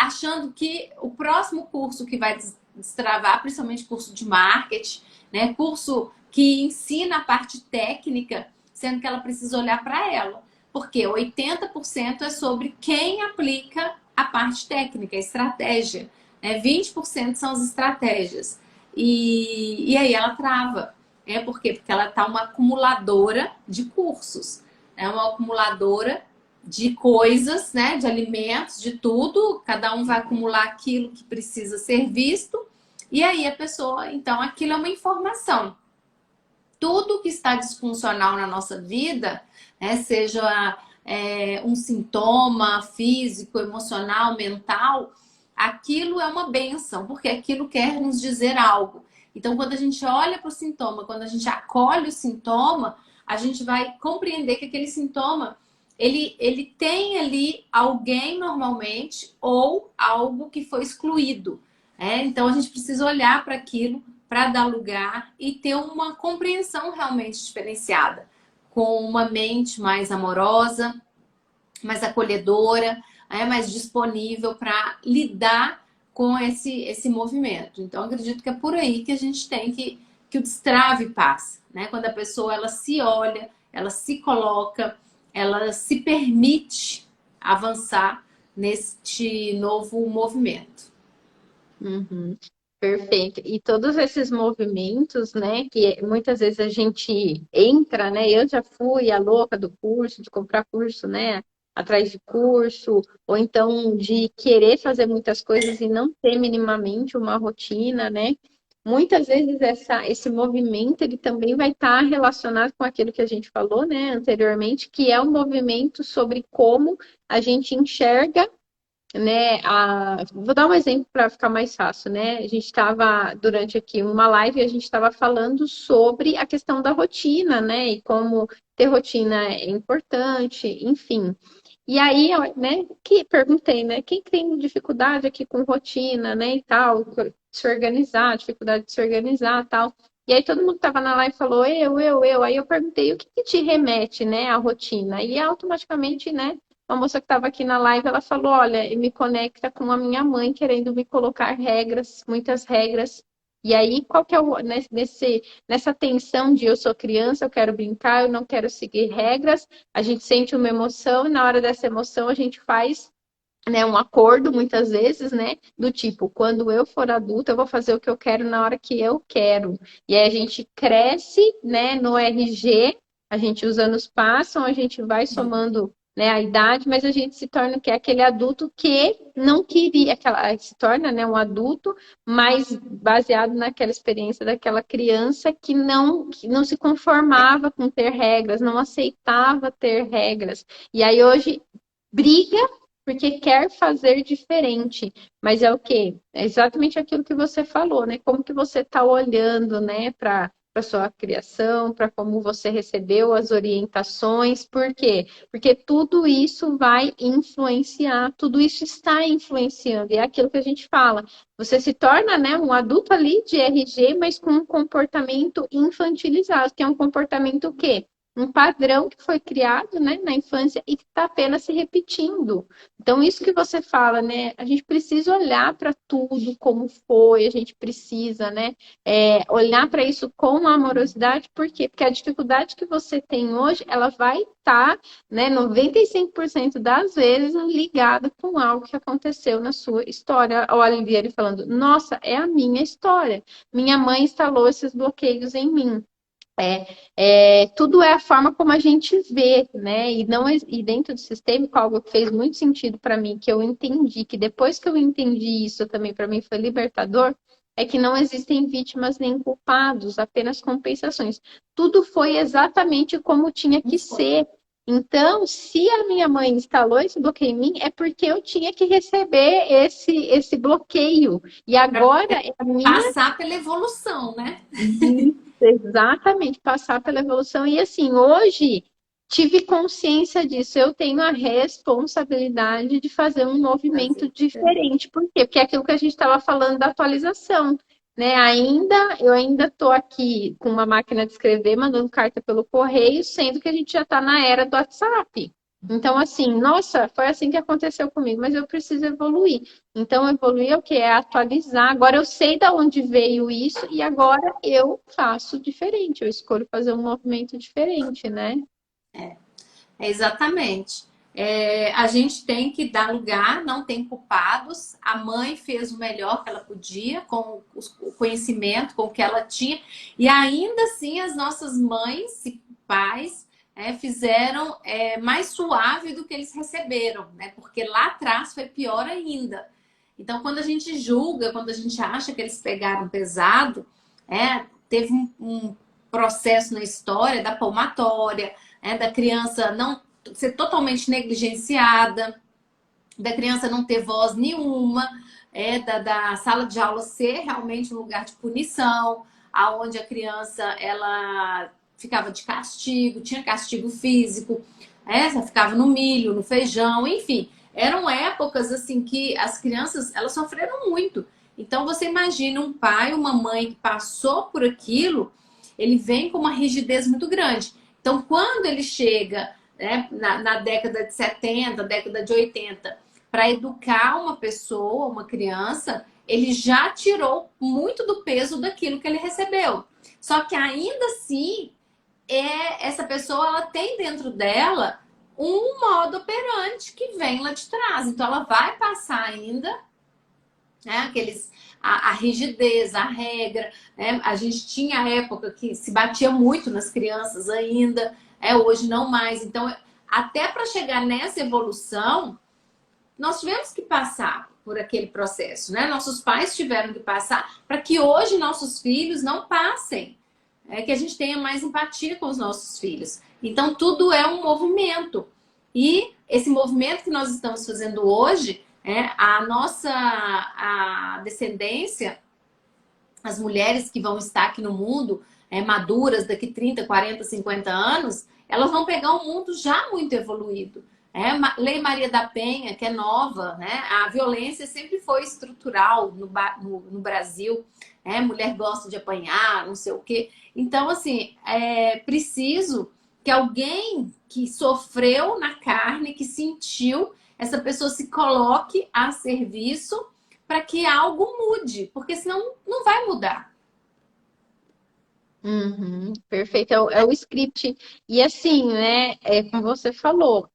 achando que o próximo curso que vai destravar, principalmente curso de marketing, né? Curso que ensina a parte técnica, sendo que ela precisa olhar para ela. Porque 80% é sobre quem aplica a parte técnica, a estratégia. 20% são as estratégias. E aí ela trava. Por quê? Porque ela está uma acumuladora de cursos. É uma acumuladora de coisas, né? De alimentos, de tudo. Cada um vai acumular aquilo que precisa ser visto. E aí a pessoa, então, aquilo é uma informação. Tudo que está disfuncional na nossa vida, seja um sintoma físico, emocional, mental, aquilo é uma bênção, porque aquilo quer nos dizer algo. Então, quando a gente olha para o sintoma, quando a gente acolhe o sintoma, a gente vai compreender que aquele sintoma, ele tem ali alguém normalmente ou algo que foi excluído. Então, a gente precisa olhar para aquilo para dar lugar e ter uma compreensão realmente diferenciada, com uma mente mais amorosa, mais acolhedora, mais disponível para lidar com esse movimento. Então, acredito que é por aí que a gente tem que o destrave passa, né? Quando a pessoa ela se olha, ela se coloca, ela se permite avançar neste novo movimento. Uhum. Perfeito. E todos esses movimentos, né, que muitas vezes a gente entra, né? Eu já fui a louca do curso, de comprar curso, né, atrás de curso, ou então de querer fazer muitas coisas e não ter minimamente uma rotina, né? Muitas vezes esse movimento ele também vai estar relacionado com aquilo que a gente falou, né, anteriormente, que é um movimento sobre como a gente enxerga, né? Vou dar um exemplo para ficar mais fácil, né? A gente estava durante aqui uma live, a gente estava falando sobre a questão da rotina, né? E como ter rotina é importante, enfim. E aí, né, que perguntei, né, quem tem dificuldade aqui com rotina, né, e tal, se organizar, dificuldade de se organizar, tal. E aí todo mundo que estava na live falou, eu. Aí eu perguntei, o que que te remete, né, à rotina? E automaticamente, né, uma moça que estava aqui na live, ela falou, olha, me conecta com a minha mãe querendo me colocar regras, muitas regras. E aí, qual que é nessa tensão de eu sou criança, eu quero brincar, eu não quero seguir regras, a gente sente uma emoção e na hora dessa emoção a gente faz, né, um acordo muitas vezes, né, do tipo, quando eu for adulta, eu vou fazer o que eu quero na hora que eu quero. E aí a gente cresce, né, no RG, a gente os anos passam, a gente vai somando, né, a idade, mas a gente se torna que é aquele adulto que não queria, se torna, né, um adulto, mas baseado naquela experiência daquela criança que não se conformava com ter regras, não aceitava ter regras. E aí hoje briga porque quer fazer diferente. Mas é o quê? É exatamente aquilo que você falou, né? Como que você está olhando, né, para sua criação, para como você recebeu as orientações. Por quê? Porque tudo isso vai influenciar, tudo isso está influenciando. E é aquilo que a gente fala. Você se torna, né, um adulto ali de RG, mas com um comportamento infantilizado, que é um comportamento o quê? Um padrão que foi criado, né, na infância e que está apenas se repetindo. Então, isso que você fala, né? A gente precisa olhar para tudo como foi, a gente precisa, né? Olhar para isso com amorosidade, por quê? Porque a dificuldade que você tem hoje, ela vai estar, né, 95% das vezes ligada com algo que aconteceu na sua história. Olha ele falando, nossa, é a minha história. Minha mãe instalou esses bloqueios em mim. Tudo é a forma como a gente vê, né? E dentro do sistêmico, algo que fez muito sentido para mim, que eu entendi, que depois que eu entendi isso também para mim foi libertador, é que não existem vítimas nem culpados, apenas compensações. Tudo foi exatamente como tinha que ser. Então, se a minha mãe instalou esse bloqueio em mim, é porque eu tinha que receber esse bloqueio. E agora é a minha. Passar pela evolução, né? Exatamente, passar pela evolução. E assim, hoje tive consciência disso. Eu tenho a responsabilidade de fazer um movimento diferente. Por quê? Porque é aquilo que a gente estava falando da atualização. Né? Eu ainda estou aqui com uma máquina de escrever, mandando carta pelo correio, sendo que a gente já está na era do WhatsApp. Então, assim, nossa, foi assim que aconteceu comigo, mas eu preciso evoluir. Então, evoluir é o que? É atualizar. Agora eu sei de onde veio isso e agora eu faço diferente. Eu escolho fazer um movimento diferente, né? Exatamente. A gente tem que dar lugar, não tem culpados. A mãe fez o melhor que ela podia, com o conhecimento, com o que ela tinha. E ainda assim, as nossas mães e pais fizeram mais suave do que eles receberam, né? Porque lá atrás foi pior ainda. Então, quando a gente julga, quando a gente acha que eles pegaram pesado, teve um processo na história da palmatória, da criança não ser totalmente negligenciada, da criança não ter voz nenhuma, da sala de aula ser realmente um lugar de punição, aonde a criança ela ficava de castigo, tinha castigo físico, ficava no milho, no feijão, enfim. Eram épocas assim que as crianças elas sofreram muito. Então você imagina um pai, uma mãe que passou por aquilo, ele vem com uma rigidez muito grande. Então, quando ele chega na década de 70, década de 80, para educar uma pessoa, uma criança, ele já tirou muito do peso daquilo que ele recebeu. Só que ainda assim, essa pessoa ela tem dentro dela um modo operante que vem lá de trás. Então, ela vai passar ainda né? A rigidez, a regra, né? A gente tinha a época que se batia muito nas crianças ainda, hoje não mais. Então, até para chegar nessa evolução, nós tivemos que passar por aquele processo, né? Nossos pais tiveram que passar para que hoje nossos filhos não passem, que a gente tenha mais empatia com os nossos filhos. Então, tudo é um movimento. E esse movimento que nós estamos fazendo hoje, a descendência, as mulheres que vão estar aqui no mundo, maduras daqui 30, 40, 50 anos, elas vão pegar um mundo já muito evoluído. Lei Maria da Penha, que é nova, né? A violência sempre foi estrutural no Brasil. Mulher gosta de apanhar, não sei o quê. Então, assim, é preciso que alguém que sofreu na carne, que sentiu, essa pessoa se coloque a serviço para que algo mude, porque senão não vai mudar. Uhum, perfeito, é o script. E assim, né, como você falou,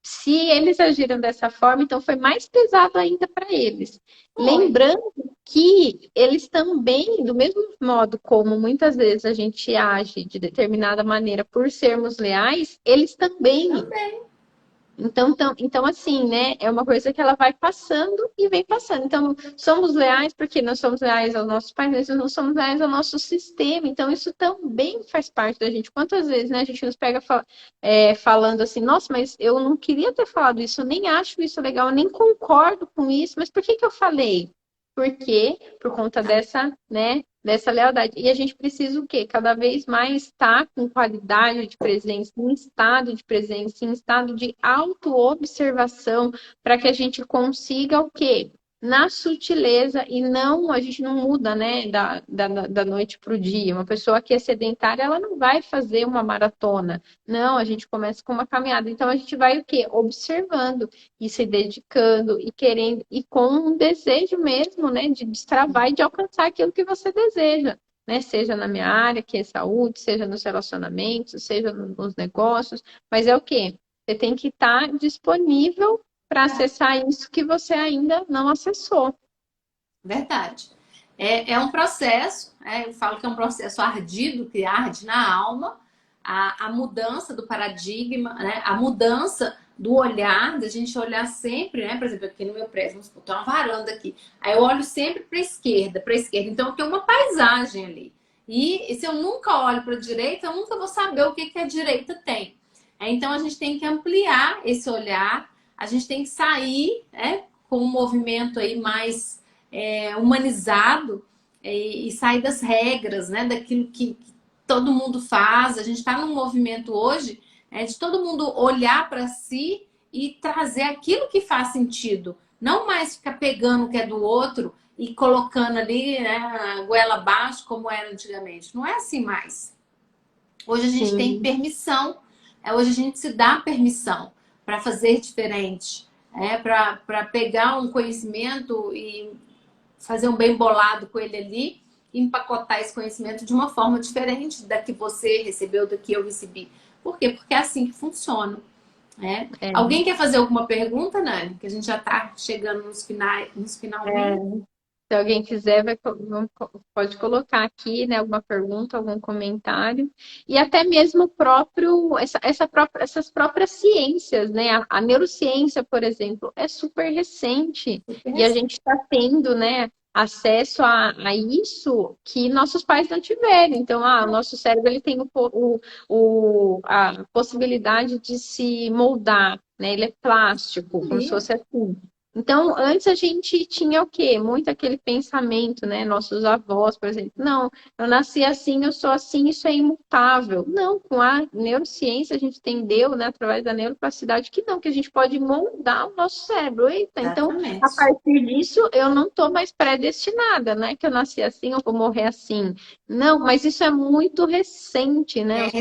se eles agiram dessa forma, então foi mais pesado ainda para eles. Foi. Lembrando que eles também, do mesmo modo como muitas vezes a gente age de determinada maneira por sermos leais, eles também. Então, assim, né? É uma coisa que ela vai passando e vem passando. Então, somos leais porque nós somos leais aos nossos pais, mas não somos leais ao nosso sistema. Então, isso também faz parte da gente. Quantas vezes, né, a gente nos pega falando assim, nossa, mas eu não queria ter falado isso, eu nem acho isso legal, eu nem concordo com isso, mas por que que eu falei? Porque por conta dessa, né, dessa lealdade. E a gente precisa o quê? Cada vez mais estar com qualidade de presença, em estado de presença, em estado de autoobservação, para que a gente consiga o quê? Na sutileza, e não, a gente não muda, né, da noite para o dia. Uma pessoa que é sedentária, ela não vai fazer uma maratona. Não, a gente começa com uma caminhada. Então, a gente vai o quê? Observando e se dedicando e querendo, e com um desejo mesmo, né, de destravar e de alcançar aquilo que você deseja, né, seja na minha área, que é saúde, seja nos relacionamentos, seja nos negócios, mas é o quê? Você tem que estar disponível para acessar isso que você ainda não acessou. Verdade. É um processo, eu falo que é um processo ardido, que arde na alma, a mudança do paradigma, né? A mudança do olhar, da gente olhar sempre, né? Por exemplo, aqui no meu prédio, vamos supor, tem uma varanda aqui. Aí eu olho sempre para a esquerda, para a esquerda. Então tem uma paisagem ali. E se eu nunca olho para a direita, eu nunca vou saber o que a direita tem. Então a gente tem que ampliar esse olhar, a gente tem que sair, com um movimento aí mais humanizado e sair das regras, né? Daquilo que todo mundo faz. A gente está num movimento hoje de todo mundo olhar para si e trazer aquilo que faz sentido. Não mais ficar pegando o que é do outro e colocando ali, né, a goela abaixo, como era antigamente. Não é assim mais. Hoje a gente tem permissão. Hoje a gente se dá permissão para fazer diferente. Para pegar um conhecimento e fazer um bem bolado com ele ali, empacotar esse conhecimento de uma forma diferente da que você recebeu, da que eu recebi. Por quê? Porque é assim que funciona. Alguém quer fazer alguma pergunta, Nani? Que a gente já está chegando nos finalmente. Se alguém quiser, pode colocar aqui, né, alguma pergunta, algum comentário. E até mesmo essas próprias ciências, né? A neurociência, por exemplo, é super recente. E a gente está tendo, né, acesso a isso que nossos pais não tiveram. Então, o nosso cérebro ele tem a possibilidade de se moldar, né? Ele é plástico, como se fosse assim. Então, antes a gente tinha o quê? Muito aquele pensamento, né? Nossos avós, por exemplo. Não, eu nasci assim, eu sou assim, isso é imutável. Não, com a neurociência a gente entendeu, né, através da neuroplasticidade, que não, que a gente pode moldar o nosso cérebro. Eita, então, a partir disso, eu não estou mais predestinada, né? Que eu nasci assim, eu vou morrer assim. Não, mas isso é muito recente, né?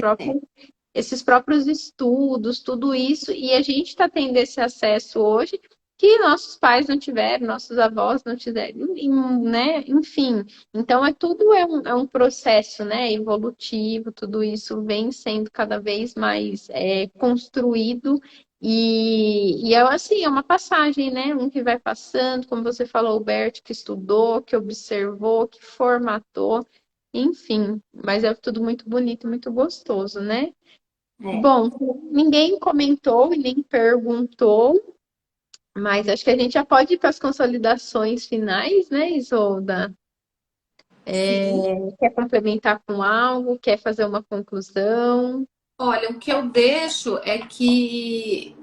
Esses próprios estudos, tudo isso, e a gente está tendo esse acesso hoje. que nossos pais não tiveram, nossos avós não tiveram, né? Enfim, então tudo é um processo, né? Evolutivo, tudo isso vem sendo cada vez mais construído e é assim, é uma passagem, né? Um que vai passando, como você falou, o Bert que estudou, que observou, que formatou, enfim, mas é tudo muito bonito, muito gostoso, né? É. Bom, ninguém comentou e nem perguntou, mas acho que a gente já pode ir para as consolidações finais, né, Isolda? Sim. Quer complementar com algo? Quer fazer uma conclusão? Olha, o que eu deixo é que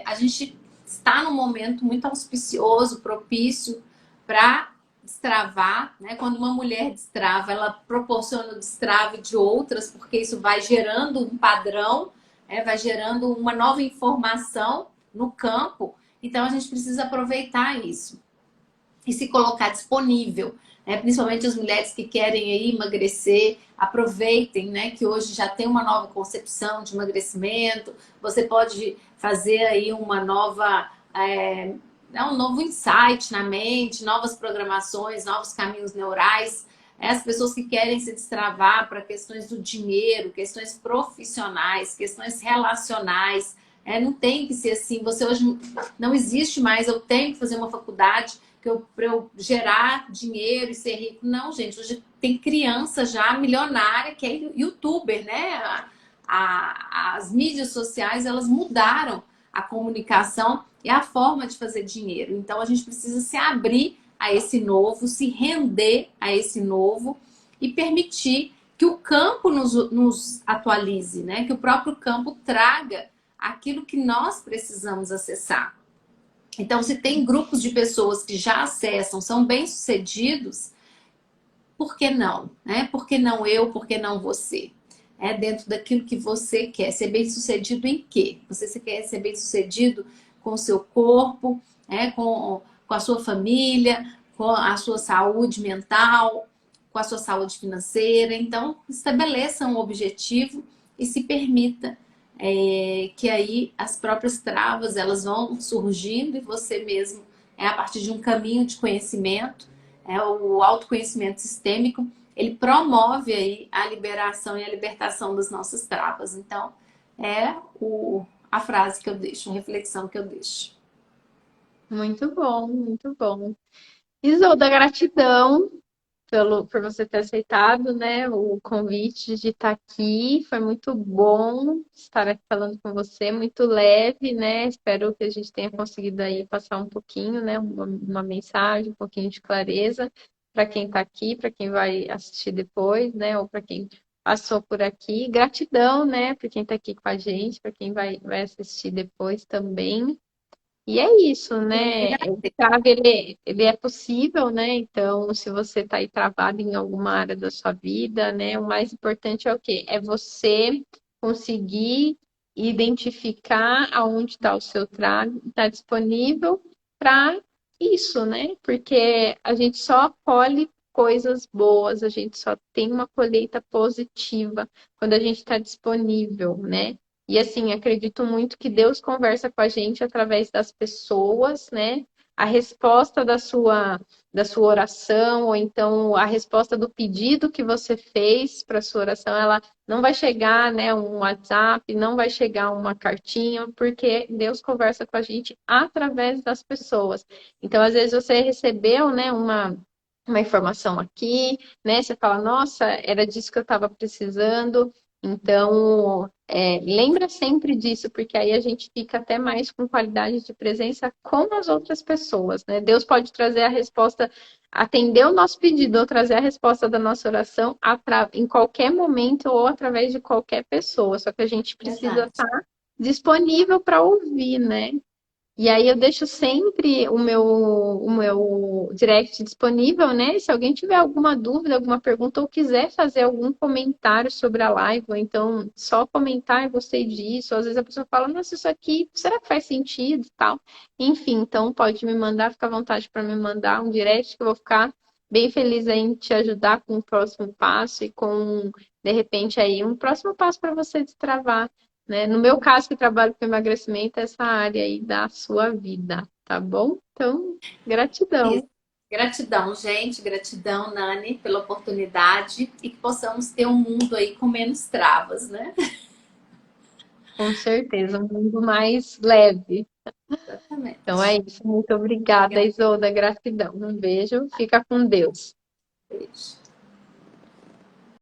a gente está num momento muito auspicioso, propício para destravar, né? Quando uma mulher destrava, ela proporciona o destrave de outras, porque isso vai gerando um padrão, vai gerando uma nova informação no campo. Então a gente precisa aproveitar isso e se colocar disponível, né? Principalmente as mulheres que querem aí emagrecer, aproveitem, né? Que hoje já tem uma nova concepção de emagrecimento, você pode fazer aí uma nova, um novo insight na mente, novas programações, novos caminhos neurais. As pessoas que querem se destravar para questões do dinheiro, questões profissionais, questões relacionais, não tem que ser assim. Você hoje não existe mais, eu tenho que fazer uma faculdade para eu gerar dinheiro e ser rico. Não, gente, hoje tem criança já milionária que é youtuber, né? As mídias sociais, elas mudaram a comunicação e a forma de fazer dinheiro. Então, a gente precisa se abrir a esse novo, se render a esse novo e permitir que o campo nos atualize, né? Que o próprio campo traga aquilo que nós precisamos acessar. Então, se tem grupos de pessoas que já acessam, são bem-sucedidos, por que não? Né? Por que não eu? Por que não você? É dentro daquilo que você quer. Ser bem-sucedido em quê? Você quer ser bem-sucedido com o seu corpo, com a sua família, com a sua saúde mental, com a sua saúde financeira. Então, estabeleça um objetivo e se permita que aí as próprias travas elas vão surgindo e você mesmo, a partir de um caminho de conhecimento, o autoconhecimento sistêmico, ele promove aí a liberação e a libertação das nossas travas. Então, a frase que eu deixo, a reflexão que eu deixo. Muito bom, muito bom. Isolda, gratidão por você ter aceitado, né, o convite de estar aqui. Foi muito bom estar aqui falando com você, muito leve, né? Espero que a gente tenha conseguido aí passar um pouquinho, né, uma mensagem, um pouquinho de clareza para quem está aqui, para quem vai assistir depois, né, ou para quem passou por aqui. Gratidão, né, por quem está aqui com a gente, para quem vai assistir depois também. E é isso, Eu que né? O agradeço. trave, ele é possível, né? Então, se você está aí travado em alguma área da sua vida, né? O mais importante é o quê? É você conseguir identificar aonde está o seu trave, está disponível para isso, né? Porque a gente só colhe coisas boas, a gente só tem uma colheita positiva quando a gente está disponível, né? E assim, acredito muito que Deus conversa com a gente através das pessoas, né? A resposta da sua oração, ou então a resposta do pedido que você fez para a sua oração, ela não vai chegar, né, um WhatsApp, não vai chegar uma cartinha, porque Deus conversa com a gente através das pessoas. Então, às vezes você recebeu, né, uma informação aqui, né? Você fala, nossa, era disso que eu estava precisando. Então, lembra sempre disso, porque aí a gente fica até mais com qualidade de presença com as outras pessoas, né? Deus pode trazer a resposta, atender o nosso pedido, ou trazer a resposta da nossa oração em qualquer momento ou através de qualquer pessoa. Só que a gente precisa Verdade. estar disponível para ouvir, né? E aí eu deixo sempre o meu direct disponível, né? Se alguém tiver alguma dúvida, alguma pergunta ou quiser fazer algum comentário sobre a live, ou então só comentar, eu gostei disso. Ou às vezes a pessoa fala, nossa, isso aqui, será que faz sentido e tal? Enfim, então pode me mandar, fica à vontade para me mandar um direct que eu vou ficar bem feliz aí em te ajudar com o próximo passo e com, de repente, aí um próximo passo para você destravar, né? No meu caso, que trabalho com emagrecimento, essa área aí da sua vida. tá bom? Então, Isso. gratidão. Gratidão, gente. Gratidão, Nani, pela oportunidade e que possamos ter um mundo aí com menos travas, né? Com certeza, um mundo mais leve. Então é Exatamente. isso. Muito obrigada, Isolda. Gratidão. Um beijo. Fica com Deus. Beijo.